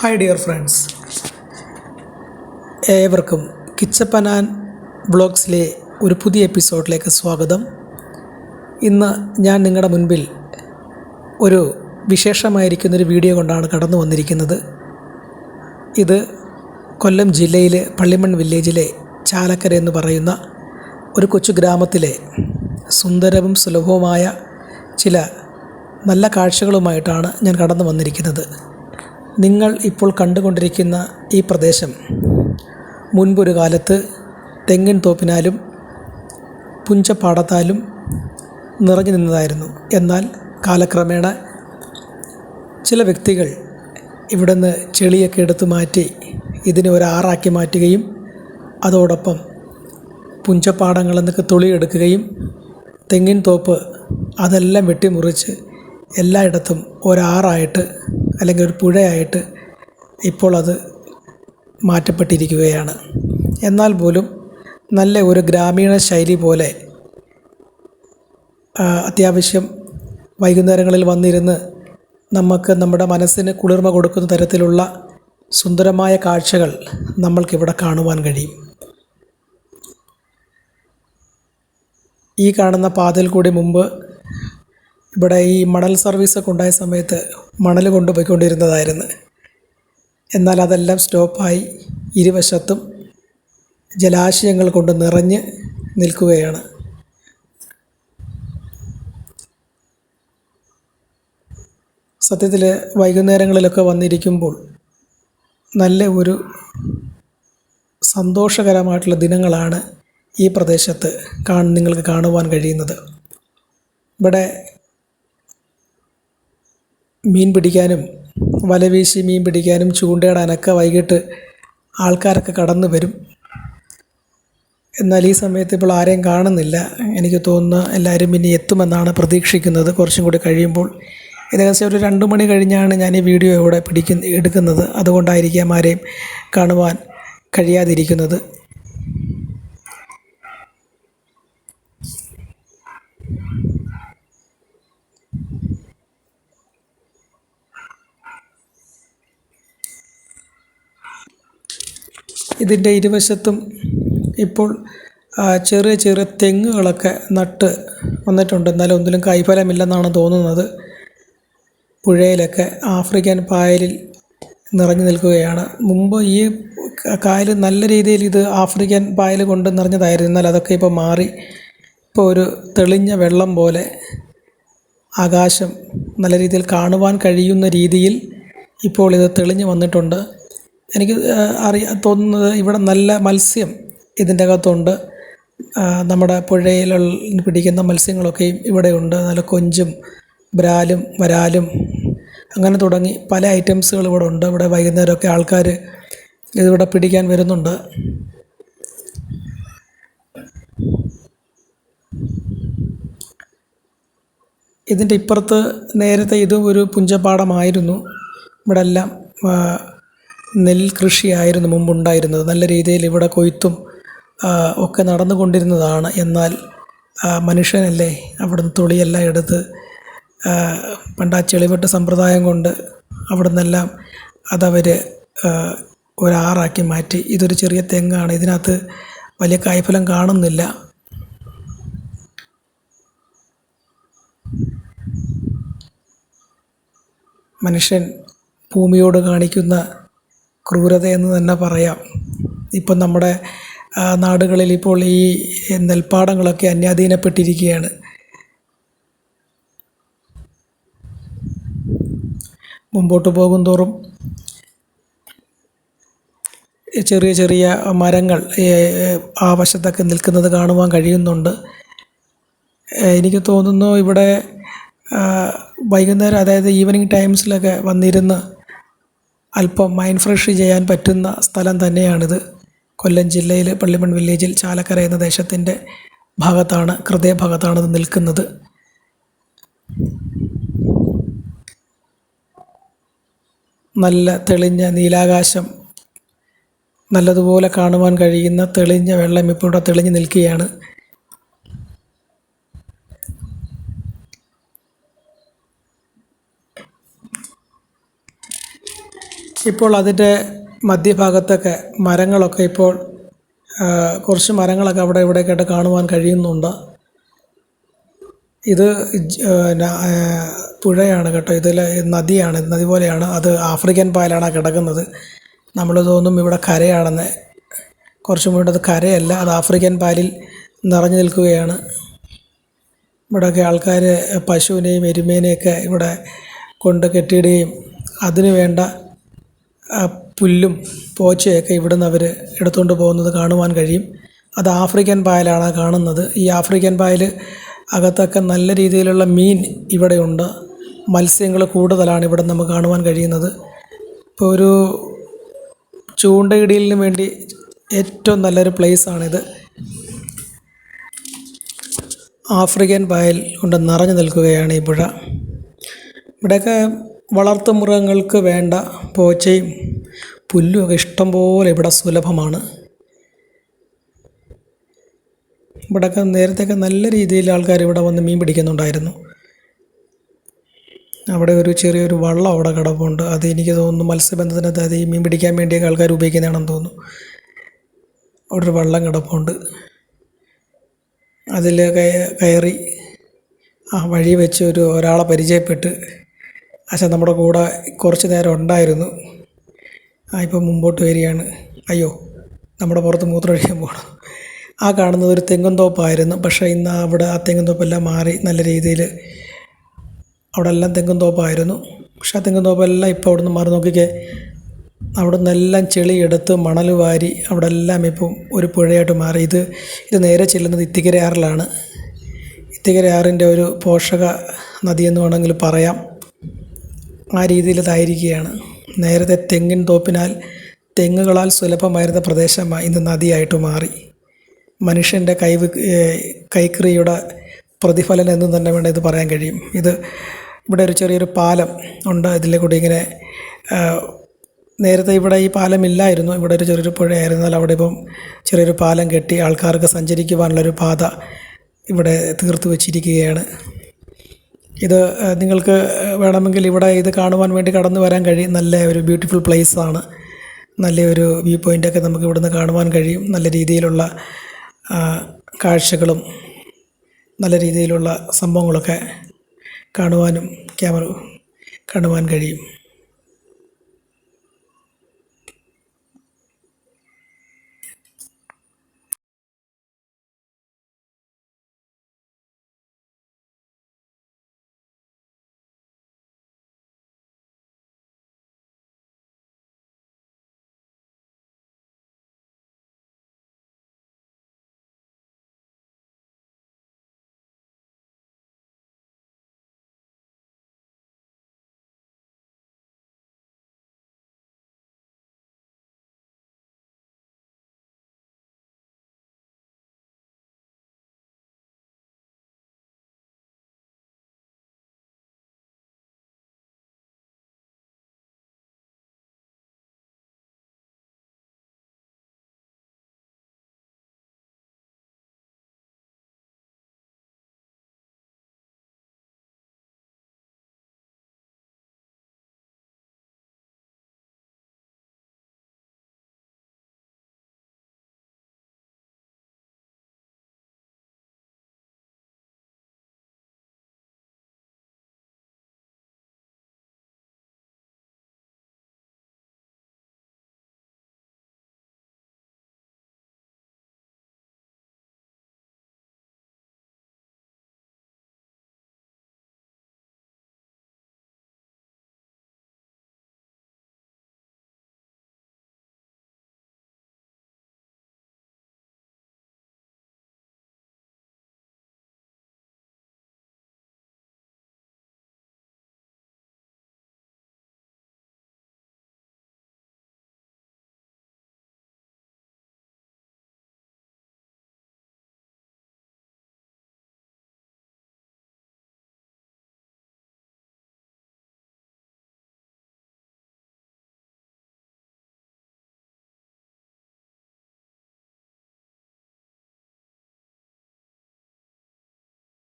Hi dear friends, ഏവർക്കും കിച്ചപ്പനാൻ വ്ളോഗ്സിലെ ഒരു പുതിയ എപ്പിസോഡിലേക്ക് സ്വാഗതം. ഇന്ന് ഞാൻ നിങ്ങളുടെ മുൻപിൽ ഒരു വിശേഷമായിരിക്കുന്നൊരു വീഡിയോ കൊണ്ടാണ് കടന്നു വന്നിരിക്കുന്നത്. ഇത് കൊല്ലം ജില്ലയിലെ പള്ളിമൺ വില്ലേജിലെ ചാലക്കര എന്ന് പറയുന്ന ഒരു കൊച്ചു ഗ്രാമത്തിലെ സുന്ദരവും സുലഭവുമായ ചില നല്ല കാഴ്ചകളുമായിട്ടാണ് ഞാൻ കടന്നു വന്നിരിക്കുന്നത്. നിങ്ങൾ ഇപ്പോൾ കണ്ടുകൊണ്ടിരിക്കുന്ന ഈ പ്രദേശം മുൻപൊരു കാലത്ത് തെങ്ങിൻ തോപ്പിനാലും പുഞ്ചപ്പാടത്താലും നിറഞ്ഞു നിന്നതായിരുന്നു. എന്നാൽ കാലക്രമേണ ചില വ്യക്തികൾ ഇവിടുന്ന് ചെളിയൊക്കെ എടുത്തു മാറ്റി ഇതിനെ ഒരു ആറാക്കി മാറ്റുകയും അതോടൊപ്പം പുഞ്ചപ്പാടങ്ങളിൽ നിന്നൊക്കെ തുളിയെടുക്കുകയും തെങ്ങിൻ തോപ്പ് അതെല്ലാം വെട്ടിമുറിച്ച് എല്ലായിടത്തും ഒരാറായിട്ട് അല്ലെങ്കിൽ ഒരു പുഴയായിട്ട് ഇപ്പോൾ അത് മാറ്റപ്പെട്ടിരിക്കുകയാണ്. എന്നാൽ പോലും നല്ല ഒരു ഗ്രാമീണ ശൈലി പോലെ അത്യാവശ്യം വൈകുന്നേരങ്ങളിൽ വന്നിരുന്ന് നമുക്ക് നമ്മുടെ മനസ്സിന് കുളിർമ കൊടുക്കുന്ന തരത്തിലുള്ള സുന്ദരമായ കാഴ്ചകൾ നമ്മൾക്കിവിടെ കാണുവാൻ കഴിയും. ഈ കാണുന്ന പാതയിൽ കൂടി മുമ്പ് ഇവിടെ ഈ മണൽ സർവീസൊക്കെ ഉണ്ടായ സമയത്ത് മണൽ കൊണ്ടുപോയിക്കൊണ്ടിരുന്നതായിരുന്നു. എന്നാൽ അതെല്ലാം സ്റ്റോപ്പായി ഇരുവശത്തും ജലാശയങ്ങൾ കൊണ്ട് നിറഞ്ഞ് നിൽക്കുകയാണ്. സത്യത്തിൽ വൈകുന്നേരങ്ങളിലൊക്കെ വന്നിരിക്കുമ്പോൾ നല്ല ഒരു സന്തോഷകരമായിട്ടുള്ള ദിനങ്ങളാണ് ഈ പ്രദേശത്ത് നിങ്ങൾക്ക് കാണുവാൻ കഴിയുന്നത്. ഇവിടെ മീൻ പിടിക്കാനും വലവീശി മീൻ പിടിക്കാനും ചൂണ്ടയിടാനൊക്കെ വൈകിട്ട് ആൾക്കാരൊക്കെ കടന്നു വരും. എന്നാൽ ഈ സമയത്ത് ഇപ്പോൾ ആരെയും കാണുന്നില്ല. എനിക്ക് തോന്നുന്നു എല്ലാവരും ഇനി എത്തുമെന്നാണ് പ്രതീക്ഷിക്കുന്നത്. കുറച്ചും കൂടി കഴിയുമ്പോൾ ഏകദേശം ഒരു 2 മണി കഴിഞ്ഞാണ് ഞാൻ ഈ വീഡിയോ ഇവിടെ എടുക്കുന്നത്. അതുകൊണ്ടായിരിക്കാം ആരെയും കാണുവാൻ കഴിയാതിരിക്കുന്നത്. ഇതിൻ്റെ ഇരുവശത്തും ഇപ്പോൾ ചെറിയ ചെറിയ തെങ്ങുകളൊക്കെ നട്ട് വന്നിട്ടുണ്ട്. എന്നാലും ഒന്നിലും കൈഫലമില്ലെന്നാണ് തോന്നുന്നത്. പുഴയിലൊക്കെ ആഫ്രിക്കൻ പായലിൽ നിറഞ്ഞു നിൽക്കുകയാണ്. മുമ്പ് ഈ കായൽ നല്ല രീതിയിൽ ഇത് ആഫ്രിക്കൻ പായൽ കൊണ്ട് നിറഞ്ഞതായിരുന്നു. എന്നാൽ അതൊക്കെ ഇപ്പോൾ മാറി ഇപ്പോൾ ഒരു തെളിഞ്ഞ വെള്ളം പോലെ ആകാശം നല്ല രീതിയിൽ കാണുവാൻ കഴിയുന്ന രീതിയിൽ ഇപ്പോൾ ഇത് തെളിഞ്ഞു വന്നിട്ടുണ്ട്. എനിക്ക് തോന്നുന്നത് ഇവിടെ നല്ല മത്സ്യം ഇതിൻ്റെ അകത്തുണ്ട്. നമ്മുടെ പുഴയിൽ പിടിക്കുന്ന മത്സ്യങ്ങളൊക്കെയും ഇവിടെയുണ്ട്. നല്ല കൊഞ്ചും ബ്രാലും വരാലും അങ്ങനെ തുടങ്ങി പല ഐറ്റംസുകൾ ഇവിടെ ഉണ്ട്. ഇവിടെ വൈകുന്നേരമൊക്കെ ആൾക്കാർ ഇതിവിടെ പിടിക്കാൻ വരുന്നുണ്ട്. ഇതിൻ്റെ ഇപ്പുറത്ത് നേരത്തെ ഇതും ഒരു പുഞ്ചപ്പാടമായിരുന്നു. ഇവിടെ എല്ലാം നെൽകൃഷിയായിരുന്നു മുമ്പുണ്ടായിരുന്നത്. നല്ല രീതിയിൽ ഇവിടെ കൊയ്ത്തും ഒക്കെ നടന്നുകൊണ്ടിരുന്നതാണ്. എന്നാൽ മനുഷ്യനല്ലേ അവിടുന്ന് തുളിയെല്ലാം എടുത്ത് പണ്ട് ആ ചെളിവെട്ട് സമ്പ്രദായം കൊണ്ട് അവിടുന്നെല്ലാം അതവർ ഒരാറാക്കി മാറ്റി. ഇതൊരു ചെറിയ തെങ്ങാണ്. ഇതിനകത്ത് വലിയ കായ്ഫലം കാണുന്നില്ല. മനുഷ്യൻ ഭൂമിയോട് കാണിക്കുന്ന ക്രൂരതയെന്ന് തന്നെ പറയാം. ഇപ്പം നമ്മുടെ നാടുകളിൽ ഇപ്പോൾ ഈ നെൽപ്പാടങ്ങളൊക്കെ അന്യാധീനപ്പെട്ടിരിക്കുകയാണ്. മുമ്പോട്ട് പോകുന്തോറും ചെറിയ ചെറിയ മരങ്ങൾ ആ വശത്തൊക്കെ നിൽക്കുന്നത് കാണുവാൻ കഴിയുന്നുണ്ട്. എനിക്ക് തോന്നുന്നു ഇവിടെ വൈകുന്നേരം, അതായത് ഈവനിങ് ടൈംസിലൊക്കെ വന്നിരുന്ന് അല്പം മൈൻഡ് ഫ്രഷ് ചെയ്യാൻ പറ്റുന്ന സ്ഥലം തന്നെയാണിത്. കൊല്ലം ജില്ലയിൽ പള്ളിമൺ വില്ലേജിൽ ചാലക്കര എന്ന ദേശത്തിൻ്റെ ഭാഗത്താണ്, ഹൃദയഭാഗത്താണിത് നിൽക്കുന്നത്. നല്ല തെളിഞ്ഞ നീലാകാശം, നല്ലതുപോലെ കാണുവാൻ കഴിയുന്ന തെളിഞ്ഞ വെള്ളം ഇപ്പോൾ ഇവിടെ തെളിഞ്ഞു നിൽക്കുകയാണ്. ഇപ്പോൾ അതിൻ്റെ മധ്യഭാഗത്തൊക്കെ മരങ്ങളൊക്കെ ഇപ്പോൾ കുറച്ച് മരങ്ങളൊക്കെ അവിടെ ഇവിടെയൊക്കെയായിട്ട് കാണുവാൻ കഴിയുന്നുണ്ട്. ഇത് പുഴയാണ് കേട്ടോ, ഇതിൽ നദിയാണ്, നദി പോലെയാണ്. അത് ആഫ്രിക്കൻ പായലാണ് കിടക്കുന്നത്. നമ്മൾ തോന്നും ഇവിടെ കരയാണെന്ന്. കുറച്ചും കൂടെ അത് കരയല്ല, അത് ആഫ്രിക്കൻ പായലിൽ നിറഞ്ഞു നിൽക്കുകയാണ്. ഇവിടെയൊക്കെ ആൾക്കാർ പശുവിനെയും എരുമേനെയൊക്കെ ഇവിടെ കൊണ്ട് കെട്ടിയിടുകയും അതിന് വേണ്ട പുല്ലും പോച്ചയൊക്കെ ഇവിടുന്ന് അവർ എടുത്തുകൊണ്ട് പോകുന്നത് കാണുവാൻ കഴിയും. അത് ആഫ്രിക്കൻ പായലാണ് കാണുന്നത്. ഈ ആഫ്രിക്കൻ പായൽ അകത്തൊക്കെ നല്ല രീതിയിലുള്ള മീൻ ഇവിടെയുണ്ട്. മത്സ്യങ്ങൾ കൂടുതലാണ് ഇവിടെ നമുക്ക് കാണുവാൻ കഴിയുന്നത്. ഇപ്പോൾ ഒരു ചൂണ്ടയിടലിന് വേണ്ടി ഏറ്റവും നല്ലൊരു പ്ലേസാണിത്. ആഫ്രിക്കൻ പായൽ കൊണ്ട് നിറഞ്ഞു നിൽക്കുകയാണ് ഈ പുഴ. ഇവിടെയൊക്കെ വളർത്തു മൃഗങ്ങൾക്ക് വേണ്ട പോച്ചയും പുല്ലുമൊക്കെ ഇഷ്ടംപോലെ ഇവിടെ സുലഭമാണ്. ഇവിടെയൊക്കെ നേരത്തെയൊക്കെ നല്ല രീതിയിൽ ആൾക്കാർ ഇവിടെ വന്ന് മീൻ പിടിക്കുന്നുണ്ടായിരുന്നു. അവിടെ ഒരു ചെറിയൊരു വള്ളം അവിടെ കിടപ്പുണ്ട്. അത് എനിക്ക് തോന്നുന്നു മത്സ്യബന്ധനത്തിന്, അത് ഈ മീൻ പിടിക്കാൻ വേണ്ടിയൊക്കെ ആൾക്കാർ ഉപയോഗിക്കുന്നതാണെന്ന് തോന്നുന്നു. അവിടെ ഒരു വള്ളം കിടപ്പുണ്ട്. അതിൽ കയറി ആ വഴി വെച്ച് ഒരാളെ പരിചയപ്പെട്ട്. പക്ഷേ നമ്മുടെ കൂടെ കുറച്ച് നേരം ഉണ്ടായിരുന്നു. ഇപ്പം മുമ്പോട്ട് വരികയാണ്. അയ്യോ, നമ്മുടെ പുറത്ത് മൂത്രമൊഴിക്കാൻ പോകണം. ആ കാണുന്നത് ഒരു തെങ്ങും തോപ്പായിരുന്നു. പക്ഷേ ഇന്ന് അവിടെ ആ തെങ്ങും തോപ്പെല്ലാം മാറി നല്ല രീതിയിൽ അവിടെ എല്ലാം തെങ്ങും തോപ്പായിരുന്നു. പക്ഷേ ആ തെങ്ങും തോപ്പെല്ലാം ഇപ്പോൾ അവിടെ നിന്ന് മാറി. നോക്കിക്കേ, അവിടെ നിന്നെല്ലാം ചെളിയെടുത്ത് മണൽ വാരി അവിടെ എല്ലാം ഇപ്പം ഒരു പുഴയായിട്ട് മാറി. ഇത് നേരെ ചെല്ലുന്നത് ഇത്തിക്കരയാറിലാണ്. ഇത്തിക്കരയാറിൻ്റെ ഒരു പോഷക നദിയെന്ന് വേണമെങ്കിൽ പറയാം. ആ രീതിയിൽ ഇതായിരിക്കുകയാണ്. നേരത്തെ തെങ്ങിൻ തോപ്പിനാൽ തെങ്ങുകളാൽ സുലഭമായിരുന്ന പ്രദേശമായി ഇന്ന് നദിയായിട്ട് മാറി. മനുഷ്യൻ്റെ കൈക്രിയയുടെ പ്രതിഫലനം എന്ന് തന്നെ വേണം ഇത് പറയാൻ കഴിയും. ഇവിടെ ഒരു ചെറിയൊരു പാലം ഉണ്ട്. ഇതിലെ കൂടി ഇങ്ങനെ നേരത്തെ ഇവിടെ ഈ പാലമില്ലായിരുന്നു. ഇവിടെ ഒരു ചെറിയൊരു പുഴയായിരുന്നു. എന്നാൽ അവിടെ ഇപ്പം ചെറിയൊരു പാലം കെട്ടി ആൾക്കാർക്ക് സഞ്ചരിക്കുവാനുള്ളൊരു പാത ഇവിടെ തീർത്ത് വച്ചിരിക്കുകയാണ്. ഇത് നിങ്ങൾക്ക് വേണമെങ്കിൽ ഇവിടെ ഇത് കാണുവാൻ വേണ്ടി കടന്നു വരാൻ കഴിയും. നല്ല ഒരു ബ്യൂട്ടിഫുൾ പ്ലേസാണ്. നല്ലൊരു വ്യൂ പോയിൻ്റൊക്കെ നമുക്ക് ഇവിടുന്ന് കാണുവാൻ കഴിയും. നല്ല രീതിയിലുള്ള കാഴ്ചകളും നല്ല രീതിയിലുള്ള സംഭവങ്ങളൊക്കെ കാണുവാൻ കഴിയും.